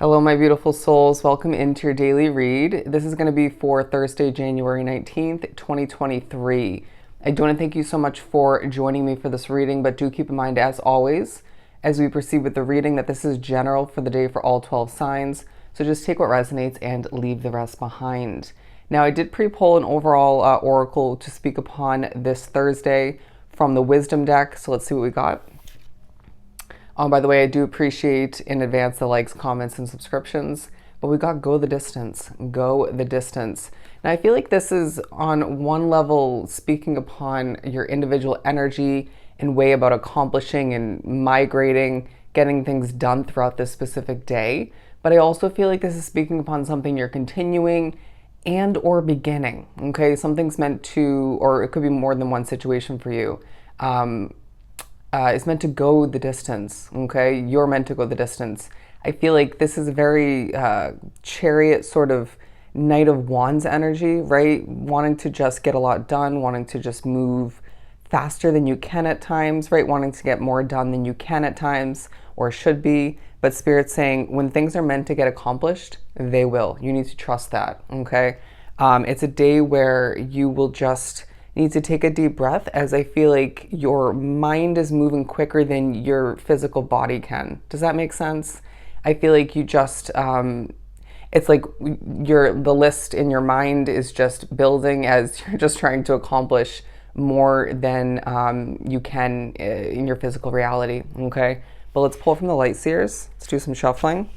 Hello, my beautiful souls. Welcome into your daily read. This is going to be for Thursday, January 19th, 2023. I do want to thank you so much for joining me for this reading, but do keep in mind, as always, as we proceed with the reading, that this is general for the day for all 12 signs. So just take what resonates and leave the rest behind. Now, I did pre-pull an overall oracle to speak upon this Thursday from the Wisdom deck. So let's see what we got. By the way, I do appreciate in advance the likes, comments, and subscriptions, but we got go the distance, go the distance. And I feel like this is on one level speaking upon your individual energy and way about accomplishing and migrating, getting things done throughout this specific day. But I also feel like this is speaking upon something you're continuing and or beginning, okay? Something's meant to, or it could be more than one situation for you. Is meant to go the distance, okay? You're meant to go the distance. I feel like this is a very chariot sort of Knight of Wands energy, right? Wanting to just get a lot done, wanting to just move faster than you can at times, right? Wanting to get more done than you can at times, or should be. But Spirit's saying when things are meant to get accomplished, they will. You need to trust that, okay? It's a day where you will just need to take a deep breath, as I feel like your mind is moving quicker than your physical body can. Does that make sense? I feel like you just, it's like the list in your mind is just building as you're just trying to accomplish more than you can in your physical reality, okay? But let's pull from the Light Seers. Let's do some shuffling.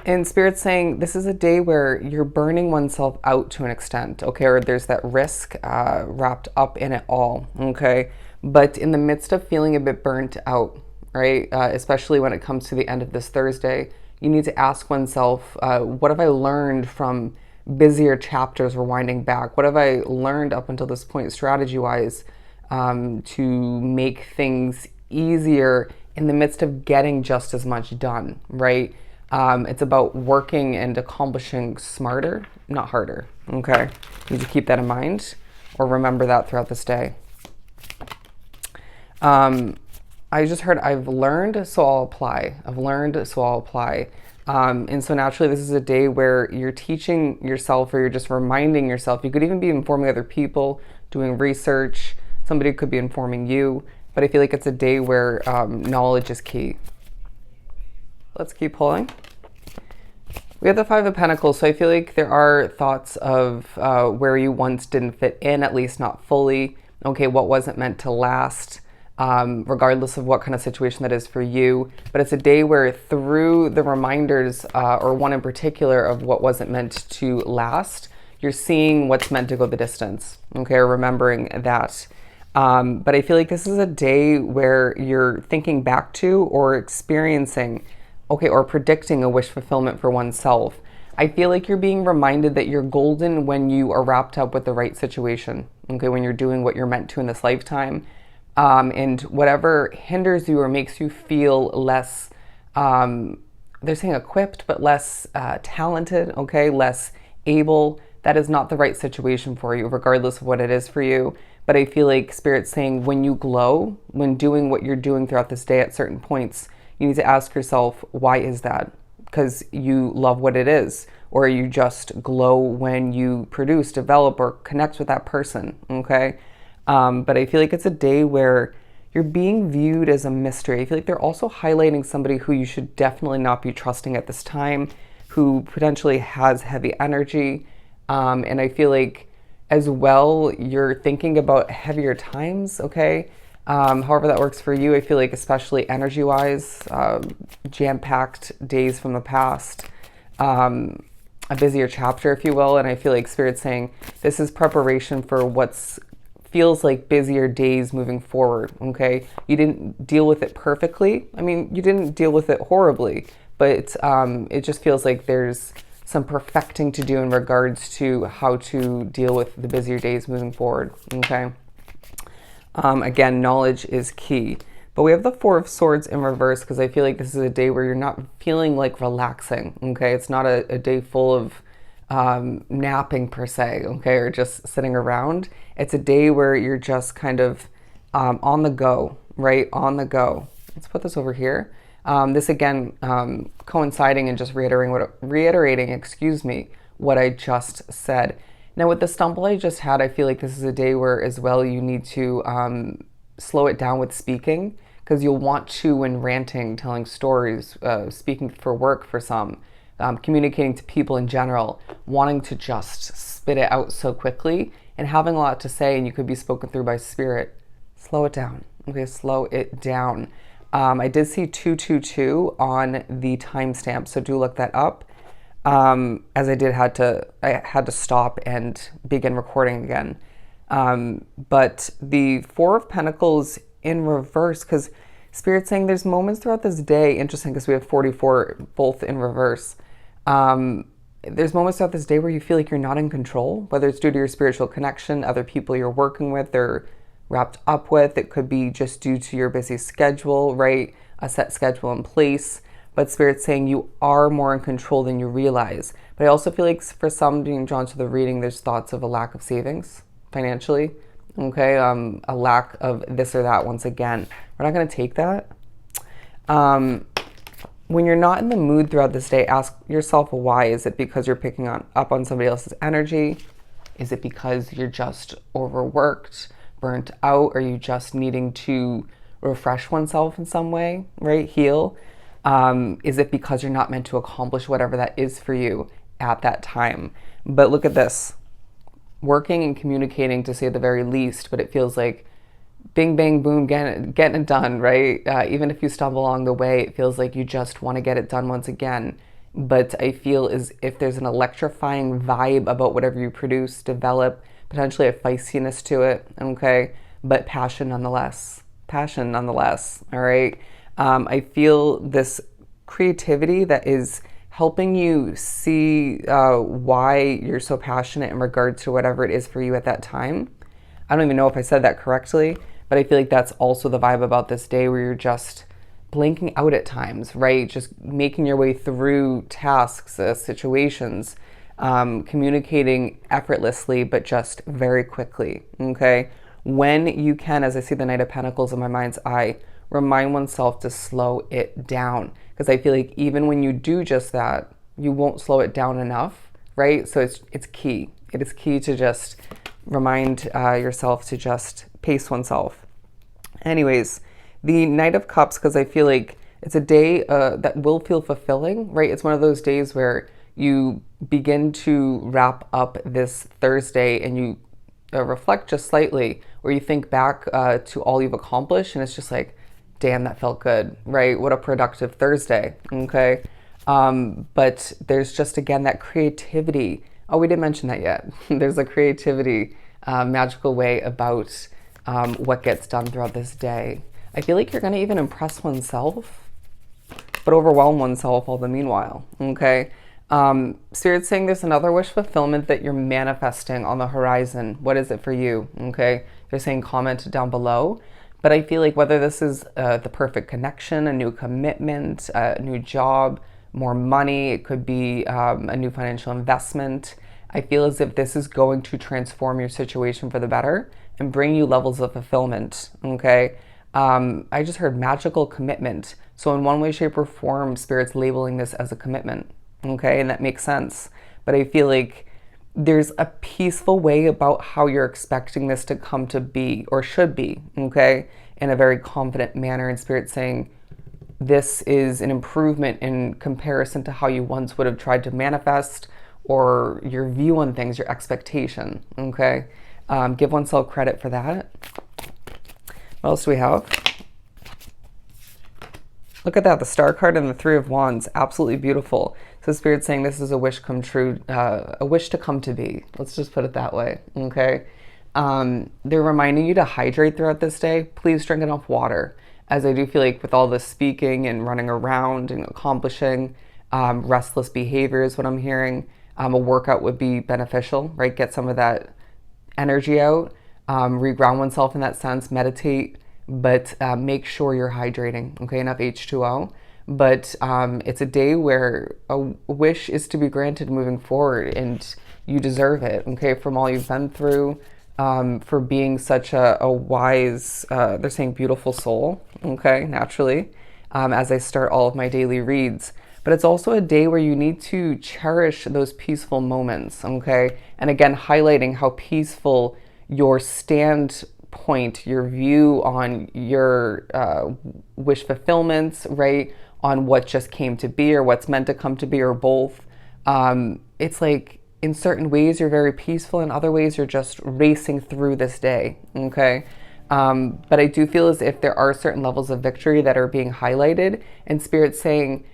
And Spirit's saying this is a day where you're burning oneself out to an extent, okay? Or there's that risk wrapped up in it all, okay? But in the midst of feeling a bit burnt out, right? Especially when it comes to the end of this Thursday, you need to ask oneself, what have I learned from busier chapters rewinding back? What have I learned up until this point strategy-wise to make things easier in the midst of getting just as much done, right? It's about working and accomplishing smarter, not harder, okay? You need to keep that in mind or remember that throughout this day. I just heard, I've learned, so I'll apply. I've learned, so I'll apply. And so naturally, this is a day where you're teaching yourself or you're just reminding yourself. You could even be informing other people, doing research. Somebody could be informing you. But I feel like it's a day where knowledge is key. Let's keep pulling. We have the Five of Pentacles, so I feel like there are thoughts of where you once didn't fit in, at least not fully. Okay, what wasn't meant to last, regardless of what kind of situation that is for you. But it's a day where through the reminders, or one in particular of what wasn't meant to last, you're seeing what's meant to go the distance, okay, or remembering that. But I feel like this is a day where you're thinking back to or experiencing, okay, or predicting a wish fulfillment for oneself. I feel like you're being reminded that you're golden when you are wrapped up with the right situation, okay, when you're doing what you're meant to in this lifetime. And whatever hinders you or makes you feel less, they're saying equipped, but less talented, okay, less able, that is not the right situation for you, regardless of what it is for you. But I feel like Spirit's saying when you glow, when doing what you're doing throughout this day at certain points, you need to ask yourself, why is that? Because you love what it is, or you just glow when you produce, develop, or connect with that person, okay? But I feel like it's a day where you're being viewed as a mystery. I feel like they're also highlighting somebody who you should definitely not be trusting at this time, who potentially has heavy energy. And I feel like as well, you're thinking about heavier times, okay? However that works for you, I feel like especially energy-wise, jam-packed days from the past, a busier chapter, if you will. And I feel like Spirit's saying this is preparation for what's feels like busier days moving forward, okay? You didn't deal with it perfectly. I mean, you didn't deal with it horribly, but it just feels like there's some perfecting to do in regards to how to deal with the busier days moving forward, okay? Again, knowledge is key. But we have the Four of Swords in reverse because I feel like this is a day where you're not feeling like relaxing, okay? It's not a day full of napping per se, okay, or just sitting around. It's a day where you're just kind of on the go, right? On the go. Let's put this over here. This again, coinciding and just reiterating, what I just said. Now, with the stumble I just had, I feel like this is a day where, as well, you need to slow it down with speaking, because you'll want to, when ranting, telling stories, speaking for work for some, communicating to people in general, wanting to just spit it out so quickly and having a lot to say, and you could be spoken through by spirit. Slow it down. Okay, slow it down. I did see 222 on the timestamp, so do look that up. As I had to stop and begin recording again. But the Four of Pentacles in reverse, because Spirit's saying there's moments throughout this day, interesting because we have 44 both in reverse. There's moments throughout this day where you feel like you're not in control, whether it's due to your spiritual connection, other people you're working with, or wrapped up with. It could be just due to your busy schedule, right? A set schedule in place. But Spirit's saying you are more in control than you realize. But I also feel like for some being drawn to the reading, there's thoughts of a lack of savings financially. Okay, a lack of this or that. Once again, we're not going to take that. When you're not in the mood throughout this day, ask yourself why. Is it because you're picking up on somebody else's energy? Is it because you're just overworked, burnt out? Are you just needing to refresh oneself in some way, right? Heal? Is it because you're not meant to accomplish whatever that is for you at that time? But look at this. Working and communicating, to say the very least, but it feels like bing, bang, boom, getting it done, right? Even if you stumble along the way, it feels like you just want to get it done once again. But I feel as if there's an electrifying vibe about whatever you produce, develop, potentially a feistiness to it, okay? But passion nonetheless, all right? I feel this creativity that is helping you see why you're so passionate in regard to whatever it is for you at that time. I don't even know if I said that correctly, but I feel like that's also the vibe about this day, where you're just blinking out at times, right? Just making your way through tasks, situations, communicating effortlessly, but just very quickly, okay? When you can, as I see the Knight of Pentacles in my mind's eye, remind oneself to slow it down, because I feel like even when you do just that, you won't slow it down enough, right? So it's key. It is key to just remind yourself to just pace oneself. Anyways, the Knight of Cups, because I feel like it's a day that will feel fulfilling, right? It's one of those days where you begin to wrap up this Thursday and you reflect just slightly, where you think back to all you've accomplished, and it's just like, damn, that felt good, right? What a productive Thursday, okay? But there's just, again, that creativity. Oh, we didn't mention that yet. There's a creativity, magical way about what gets done throughout this day. I feel like you're going to even impress oneself, but overwhelm oneself all the meanwhile, okay? Spirit's saying there's another wish fulfillment that you're manifesting on the horizon. What is it for you, okay? They're saying comment down below. But I feel like whether this is the perfect connection, a new commitment, a new job, more money, it could be a new financial investment. I feel as if this is going to transform your situation for the better and bring you levels of fulfillment, okay? I just heard magical commitment. So in one way, shape, or form, Spirit's labeling this as a commitment, okay? And that makes sense. But I feel like there's a peaceful way about how you're expecting this to come to be, or should be, okay? In a very confident manner, and Spirit saying this is an improvement in comparison to how you once would have tried to manifest, or your view on things, your expectation, okay? Give oneself credit for that. What else do we have? Look at that, the Star card and the Three of Wands, absolutely beautiful. So Spirit's saying this is a wish come true, a wish to come to be. Let's just put it that way, okay? They're reminding you to hydrate throughout this day. Please drink enough water, as I do feel like with all this speaking and running around and accomplishing, restless behavior is what I'm hearing. A workout would be beneficial, right? Get some of that energy out, reground oneself in that sense, meditate, but make sure you're hydrating, okay? Enough H2O. But it's a day where a wish is to be granted moving forward, and you deserve it, okay, from all you've been through, for being such a wise, they're saying beautiful soul, okay, naturally. as I start all of my daily reads. But it's also a day where you need to cherish those peaceful moments, okay? And again, highlighting how peaceful your standpoint, your view on your wish fulfillments, right? On what just came to be or what's meant to come to be or both. It's like in certain ways you're very peaceful, in other ways you're just racing through this day, okay? But I do feel as if there are certain levels of victory that are being highlighted, and Spirit's saying,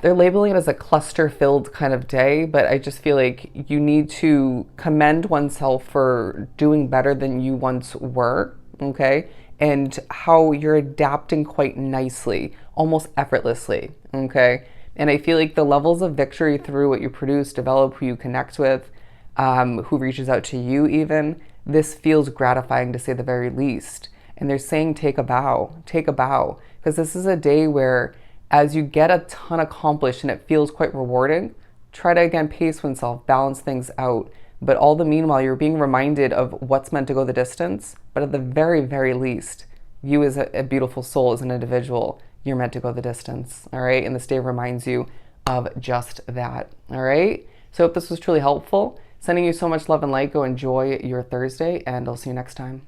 they're labeling it as a cluster filled kind of day, but I just feel like you need to commend oneself for doing better than you once were, okay? And how you're adapting quite nicely, almost effortlessly, okay? And I feel like the levels of victory through what you produce, develop, who you connect with, who reaches out to you even, this feels gratifying to say the very least. And they're saying take a bow, because this is a day where as you get a ton accomplished and it feels quite rewarding, try to again pace oneself, balance things out. But all the meanwhile, you're being reminded of what's meant to go the distance. But at the very, very least, you as a beautiful soul, as an individual, you're meant to go the distance. All right. And this day reminds you of just that. All right. So I hope this was truly helpful. Sending you so much love and light. Go enjoy your Thursday, and I'll see you next time.